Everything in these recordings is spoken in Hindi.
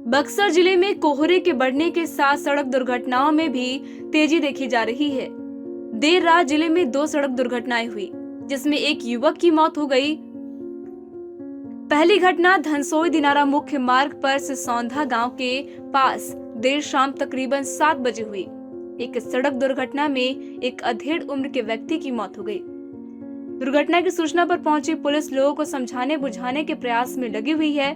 बक्सर जिले में कोहरे के बढ़ने के साथ सड़क दुर्घटनाओं में भी तेजी देखी जा रही है। देर रात जिले में 2 सड़क दुर्घटनाएं हुई, जिसमें एक युवक की मौत हो गई। पहली घटना धनसोई दिनारा मुख्य मार्ग पर सिसौंधा गांव के पास देर शाम तकरीबन 7 बजे हुई। एक सड़क दुर्घटना में एक अधेड़ उम्र के व्यक्ति की मौत हो गई। दुर्घटना की सूचना पर पहुंची पुलिस लोगों को समझाने बुझाने के प्रयास में लगी हुई है।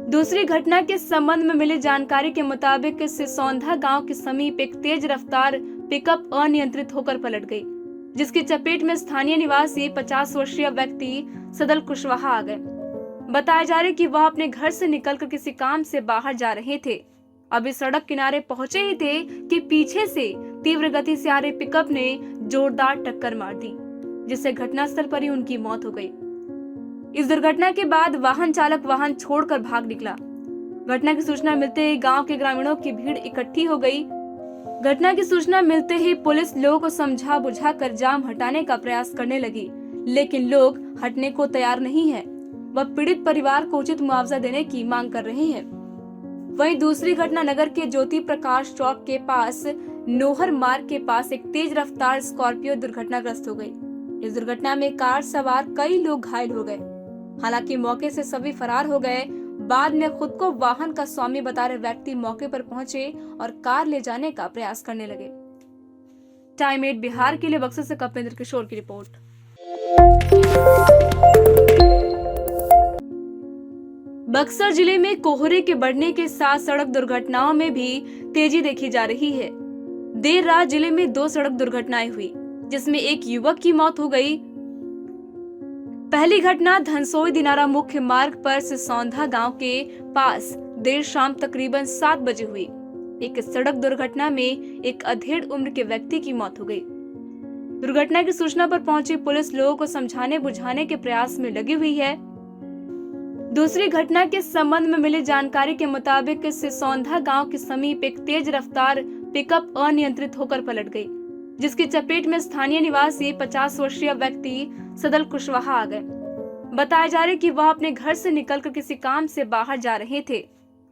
दूसरी घटना के संबंध में मिली जानकारी के मुताबिक सिसौंधा गांव के समीप एक तेज रफ्तार पिकअप अनियंत्रित होकर पलट गई, जिसकी चपेट में स्थानीय निवासी 50 वर्षीय व्यक्ति सदल कुशवाहा आ गए। बताया जा रहा है कि वह अपने घर से निकलकर किसी काम से बाहर जा रहे थे। अभी सड़क किनारे पहुंचे ही थे कि पीछे से तीव्र गति से आ रहे पिकअप ने जोरदार टक्कर मार दी, जिससे घटनास्थल पर ही उनकी मौत हो गई। इस दुर्घटना के बाद वाहन चालक वाहन छोड़कर भाग निकला। घटना की सूचना मिलते ही गांव के ग्रामीणों की भीड़ इकट्ठी हो गई। घटना की सूचना मिलते ही पुलिस लोगों को समझा बुझा कर जाम हटाने का प्रयास करने लगी, लेकिन लोग हटने को तैयार नहीं है। वह पीड़ित परिवार को उचित मुआवजा देने की मांग कर रहे हैं। वहीं दूसरी घटना नगर के ज्योति प्रकाश चौक के पास नोहर मार्ग के पास एक तेज रफ्तार स्कॉर्पियो दुर्घटनाग्रस्त हो गई। इस दुर्घटना में कार सवार कई लोग घायल हो गए। हालांकि मौके से सभी फरार हो गए। बाद में खुद को वाहन का स्वामी बता रहे व्यक्ति मौके पर पहुंचे और कार ले जाने का प्रयास करने लगे। टाइम 8 बिहार के लिए बक्सर से कपिलेंद्र किशोर की रिपोर्ट। बक्सर जिले में कोहरे के बढ़ने के साथ सड़क दुर्घटनाओं में भी तेजी देखी जा रही है। देर रात जिले में 2 सड़क दुर्घटनाएं हुई, जिसमें एक युवक की मौत हो गई। पहली घटना धनसोई दिनारा मुख्य मार्ग पर सिसौंधा गांव के पास देर शाम तकरीबन 7 बजे हुई। एक सड़क दुर्घटना में एक अधेड़ उम्र के व्यक्ति की मौत हो गई। दुर्घटना की सूचना पर पहुंची पुलिस लोगों को समझाने बुझाने के प्रयास में लगी हुई है। दूसरी घटना के संबंध में मिली जानकारी के मुताबिक सिसौंधा गांव के समीप एक तेज रफ्तार पिकअप अनियंत्रित होकर पलट गई, जिसकी चपेट में स्थानीय निवासी 50 वर्षीय व्यक्ति सदल कुशवाहा आ गए। बताया जा रहा है कि वह अपने घर से निकलकर किसी काम से बाहर जा रहे थे।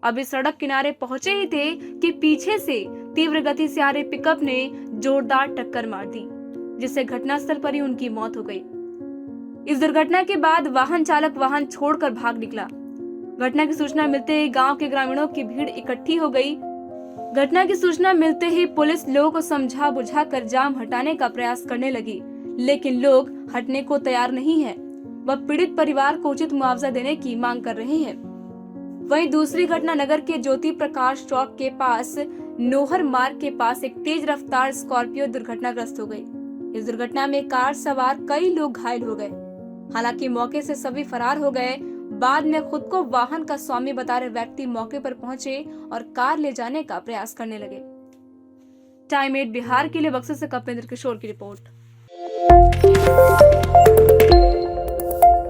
अभी सड़क किनारे पहुंचे ही थे कि पीछे से तीव्र गति से आ रहे पिकअप ने जोरदार टक्कर मार दी, जिससे घटनास्थल पर ही उनकी मौत हो गई। इस दुर्घटना के बाद वाहन चालक वाहन छोड़कर भाग निकला। घटना की सूचना मिलते ही गांव के ग्रामीणों की भीड़ इकट्ठी हो गई। घटना की सूचना मिलते ही पुलिस लोगों को समझा बुझा कर जाम हटाने का प्रयास करने लगी, लेकिन लोग हटने को तैयार नहीं है। वह पीड़ित परिवार को उचित मुआवजा देने की मांग कर रहे हैं। वहीं दूसरी घटना नगर के ज्योति प्रकाश चौक के पास नोहर मार्ग के पास एक तेज रफ्तार स्कॉर्पियो दुर्घटनाग्रस्त हो गई। इस दुर्घटना में कार सवार कई लोग घायल हो गए। हालांकि मौके से सभी फरार हो गए। बाद में खुद को वाहन का स्वामी बता रहे व्यक्ति मौके पर पहुंचे और कार ले जाने का प्रयास करने लगे। टाइम 8 बिहार के लिए बक्सर से कपिलेंद्र किशोर की रिपोर्ट।